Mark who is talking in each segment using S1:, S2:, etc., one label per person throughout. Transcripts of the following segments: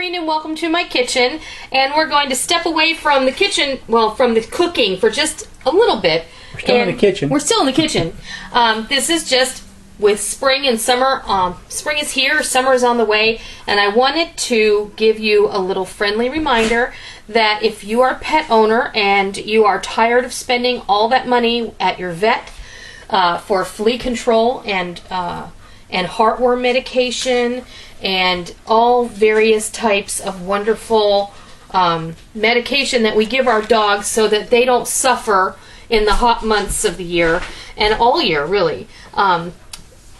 S1: Noreen and welcome to my kitchen, and we're going to step away from the kitchen, well, from the cooking for just a little bit.
S2: We're still in the kitchen.
S1: We're still in the kitchen. This is just with spring and summer. Spring is here, summer is on the way, and I wanted to give you a little friendly reminder that if you are a pet owner and you are tired of spending all that money at your vet for flea control and heartworm medication and all various types of wonderful medication that we give our dogs so that they don't suffer in the hot months of the year and all year really.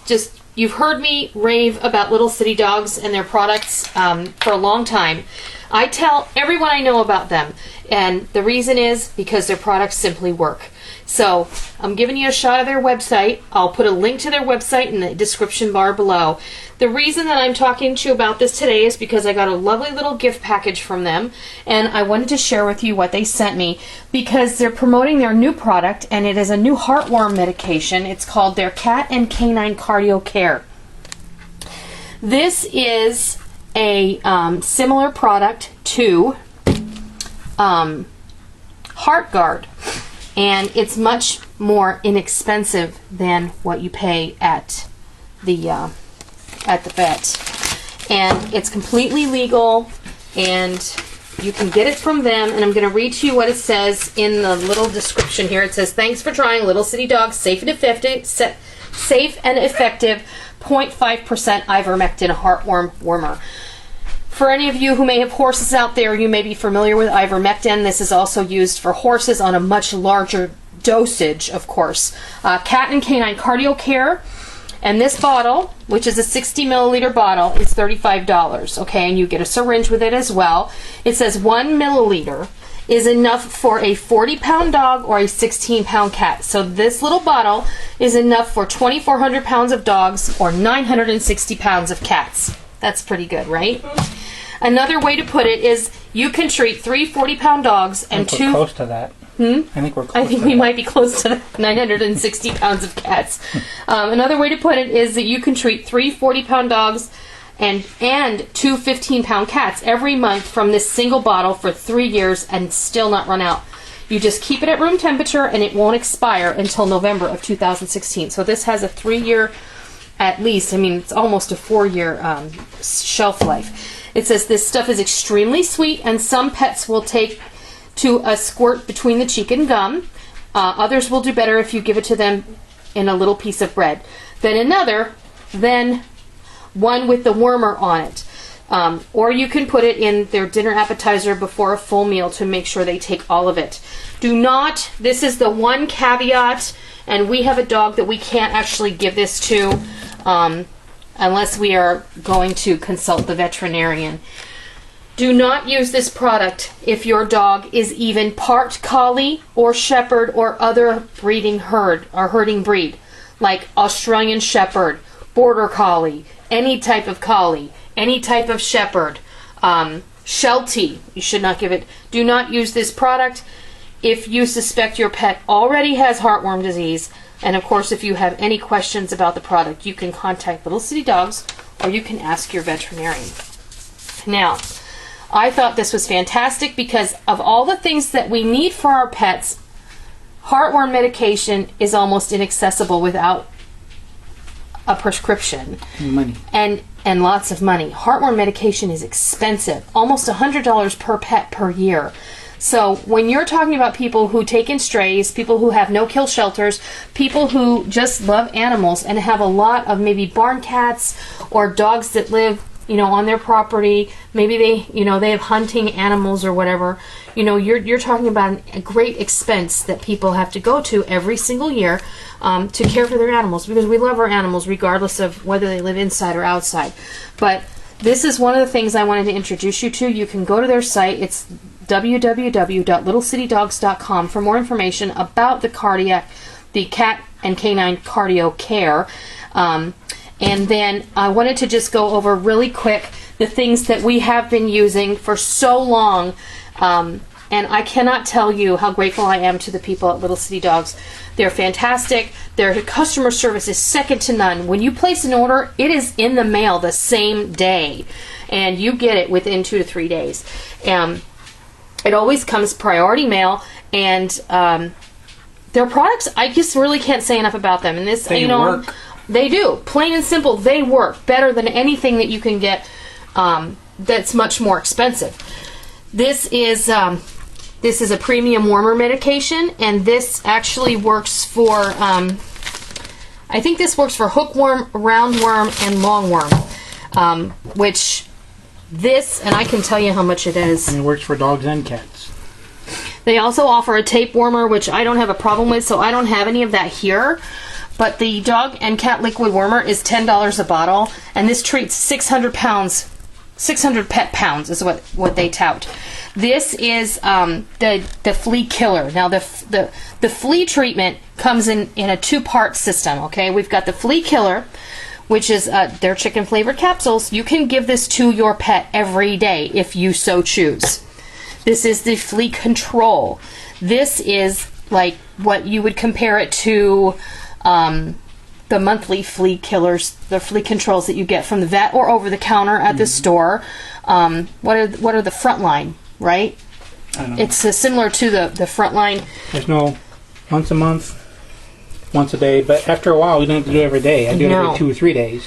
S1: Just you've heard me rave about Little City Dogs and their products for a long time. I tell everyone I know about them, and the reason is because their products simply work. So I'm giving you a shot of their website. I'll put a link to their website in the description bar below. The reason that I'm talking to you about this today is because I got a lovely little gift package from them, and I wanted to share with you what they sent me because they're promoting their new product, and it is a new heartworm medication. It's called their Cat and Canine Cardio Care. This is a similar product to HeartGuard, and it's much more inexpensive than what you pay at the vet, and it's completely legal, and you can get it from them. And I'm going to read to you what it says in the little description here. It says, "Thanks for trying Little City Dogs safe and effective 0.5% ivermectin heartworm warmer." For any of you who may have horses out there, you may be familiar with ivermectin. This is also used for horses on a much larger dosage, of course. Cat and Canine Cardio Care, and this bottle, which is a 60 milliliter bottle, is $35, okay, and you get a syringe with it as well. It says 1 milliliter is enough for a 40-pound dog or a 16-pound cat. So this little bottle is enough for 2,400 pounds of dogs or 960 pounds of cats. That's pretty good, right? Another way to put it is you can treat 3 40-pound dogs and
S2: we're close to that.
S1: I
S2: think we're close.
S1: I think we might be close to 960 pounds of cats. Another way to put it is that you can treat 3 40-pound dogs and 2 15-pound cats every month from this single bottle for 3 years and still not run out. You just keep it at room temperature and it won't expire until November of 2016. So this has a 3-year, at least, I mean, it's almost a 4-year shelf life. It says this stuff is extremely sweet, and some pets will take to a squirt between the cheek and gum. Others will do better if you give it to them in a little piece of bread. Then one with the warmer on it. Or you can put it in their dinner appetizer before a full meal to make sure they take all of it. Do not, this is the one caveat, and we have a dog that we can't actually give this to unless we are going to consult the veterinarian. Do not use this product if your dog is even part collie or shepherd or other breeding herd or herding breed, like Australian shepherd, border collie, any type of collie, any type of shepherd, Sheltie. You should not give it. Do not use this product if you suspect your pet already has heartworm disease. And of course, if you have any questions about the product, you can contact Little City Dogs or you can ask your veterinarian. Now, I thought this was fantastic because of all the things that we need for our pets, heartworm medication is almost inaccessible without a prescription.
S2: Money.
S1: And lots of money. Heartworm medication is expensive, almost $100 per pet per year. So when you're talking about people who take in strays, people who have no-kill shelters, people who just love animals and have a lot of maybe barn cats or dogs that live, on their property, maybe they have hunting animals or whatever, you're talking about a great expense that people have to go to every single year to care for their animals, because we love our animals regardless of whether they live inside or outside. But this is one of the things I wanted to introduce you to. You can go to their site. It's www.littlecitydogs.com for more information about the Cat and Canine Cardio Care. And then I wanted to just go over really quick the things that we have been using for so long And I cannot tell you how grateful I am to the people at Little City Dogs. They're fantastic. Their customer service is second to none. When you place an order, it is in the mail the same day, and you get it within 2 to 3 days. It always comes priority mail, and their products, I just really can't say enough about them. And this,
S2: they work.
S1: They do. Plain and simple, they work better than anything that you can get that's much more expensive. This is a premium warmer medication, and this actually works for, I think this works for hookworm, roundworm, and longworm, which this, and I can tell you how much it is.
S2: And it works for dogs and cats.
S1: They also offer a tape warmer, which I don't have a problem with, so I don't have any of that here. But the dog and cat liquid warmer is $10 a bottle, and this treats 600 pounds. 600 pet pounds is what they tout. This is the flea killer. Now the flea treatment comes in a 2-part system. Okay, we've got the flea killer, which is their chicken flavored capsules. You can give this to your pet every day if you so choose. This is the flea control. This is like what you would compare it to the monthly flea killers, the flea controls that you get from the vet or over the counter at the store. What are the Frontline, right?
S2: I don't know.
S1: It's similar to the Frontline.
S2: There's no once a month, once a day, but after a while we don't have to do it every day. I do it every 2 or 3 days.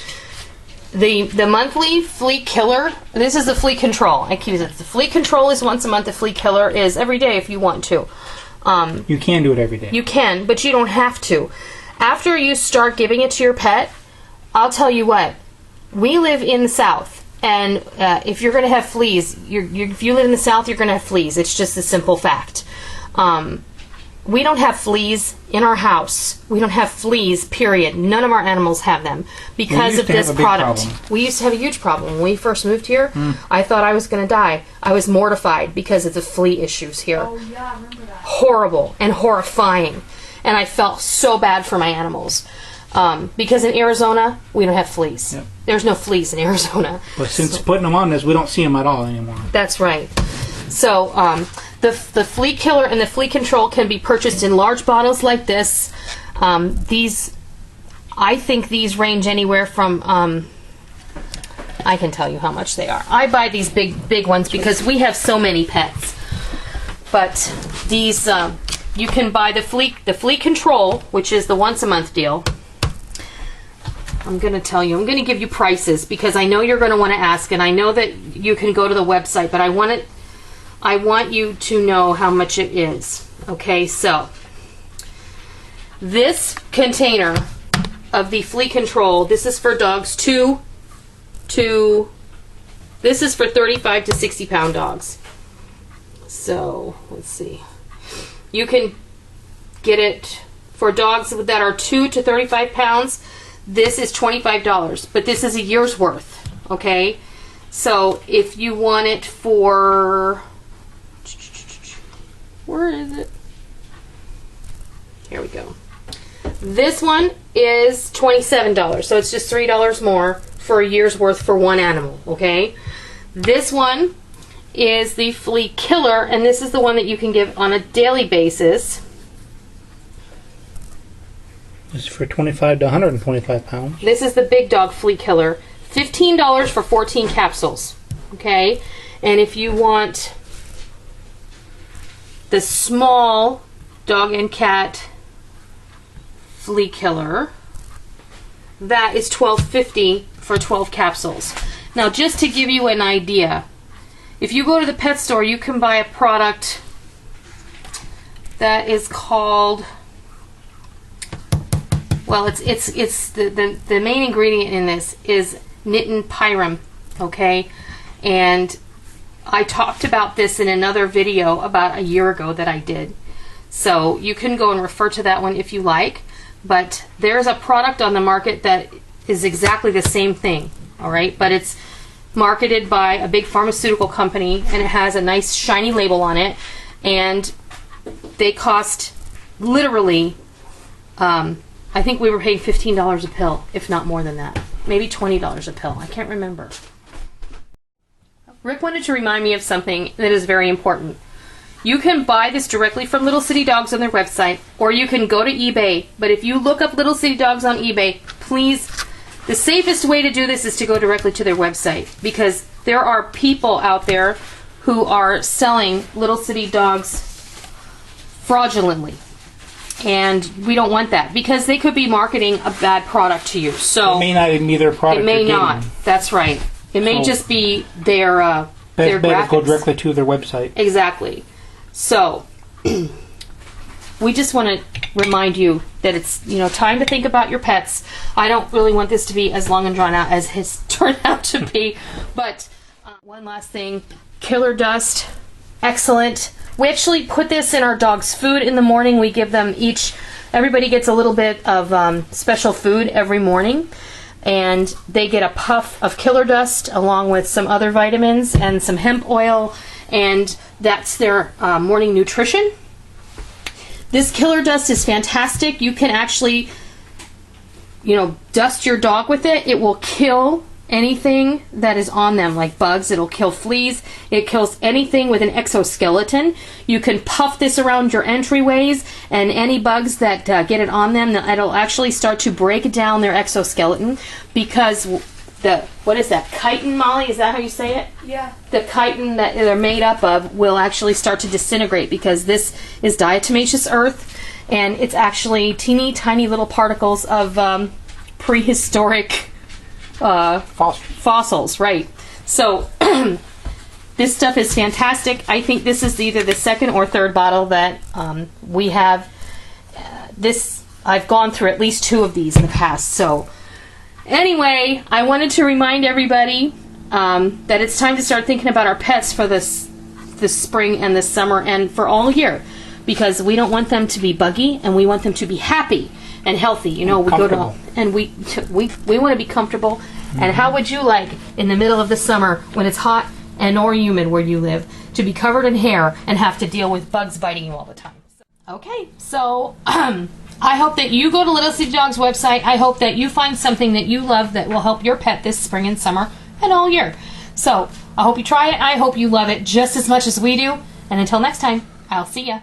S1: The monthly flea killer, this is the flea control. I keep it. The flea control is once a month. The flea killer is every day if you want to.
S2: You can do it every day.
S1: You can, but you don't have to. After you start giving it to your pet, I'll tell you what. We live in the South, and if you're going to have fleas, if you live in the South, you're going to have fleas. It's just a simple fact. We don't have fleas in our house. We don't have fleas, period. None of our animals have them because of this product. We used to have a huge problem. When we first moved here, I thought I was going to die. I was mortified because of the flea issues here.
S3: Oh, yeah, I remember that.
S1: Horrible and horrifying. And I felt so bad for my animals. Because in Arizona, we don't have fleas.
S2: Yep.
S1: There's no fleas in Arizona.
S2: But since putting them on this, we don't see them at all anymore.
S1: That's right. So the flea killer and the flea control can be purchased in large bottles like this. I think these range anywhere from, I can tell you how much they are. I buy these big ones because we have so many pets. But these, you can buy the flea control, which is the once a month deal. I'm going to give you prices because I know you're going to want to ask, and I know that you can go to the website, but I want you to know how much it is. Okay, so this container of the flea control, this is for dogs this is for 35 to 60 pound dogs. So let's see. You can get it for dogs that are 2 to 35 pounds. This is $25, but this is a year's worth. Okay, so if you want it for, where is it? Here we go. This one is $27, so it's just $3 more for a year's worth for one animal. Okay, this one is the flea killer, and this is the one that you can give on a daily basis.
S2: This is for 25 to 125 pounds.
S1: This is the big dog flea killer. $15 for 14 capsules. Okay, and if you want the small dog and cat flea killer, that is $12.50 for 12 capsules. Now, just to give you an idea, if you go to the pet store, you can buy a product that is called, well, it's the main ingredient in this is nitin pyram, okay? And I talked about this in another video about a year ago that I did. So you can go and refer to that one if you like, but there's a product on the market that is exactly the same thing, all right? But it's marketed by a big pharmaceutical company, and it has a nice shiny label on it, and they cost literally, I think we were paying $15 a pill, if not more than that. Maybe $20 a pill. I can't remember. Rick wanted to remind me of something that is very important. You can buy this directly from Little City Dogs on their website, or you can go to eBay. But if you look up Little City Dogs on eBay, please, the safest way to do this is to go directly to their website, because there are people out there who are selling Little City Dogs fraudulently. And we don't want that, because they could be marketing a bad product to you. So
S2: it may not even be their product.
S1: It may
S2: you're
S1: not.
S2: getting.
S1: That's right. It may just be their
S2: Better
S1: graphics.
S2: go directly to their website.
S1: Exactly. So we just want to remind you that it's time to think about your pets. I don't really want this to be as long and drawn out as has turned out to be. But one last thing, killer dust, excellent. We actually put this in our dog's food in the morning. We give them everybody gets a little bit of special food every morning. And they get a puff of killer dust along with some other vitamins and some hemp oil. And that's their morning nutrition. This killer dust is fantastic. You can actually, dust your dog with it. It will kill anything that is on them, like bugs. It'll kill fleas. It kills anything with an exoskeleton. You can puff this around your entryways, and any bugs that get it on them, it'll actually start to break down their exoskeleton, because what is that, chitin, Molly? Is that how you say it?
S3: Yeah.
S1: The chitin that they're made up of will actually start to disintegrate, because this is diatomaceous earth, and it's actually teeny tiny little particles of prehistoric fossils, right? So this stuff is fantastic. I think this is either the second or third bottle that we have. I've gone through at least 2 of these in the past. So anyway, I wanted to remind everybody that it's time to start thinking about our pets for this spring and this summer and for all year, because we don't want them to be buggy, and we want them to be happy and healthy. We go to, and we want to be comfortable. Mm-hmm. And how would you like, in the middle of the summer when it's hot and or humid where you live, to be covered in hair and have to deal with bugs biting you all the time? Okay, so I hope that you go to Little City Dog's website. I hope that you find something that you love that will help your pet this spring and summer and all year. So I hope you try it. I hope you love it just as much as we do. And until next time, I'll see ya.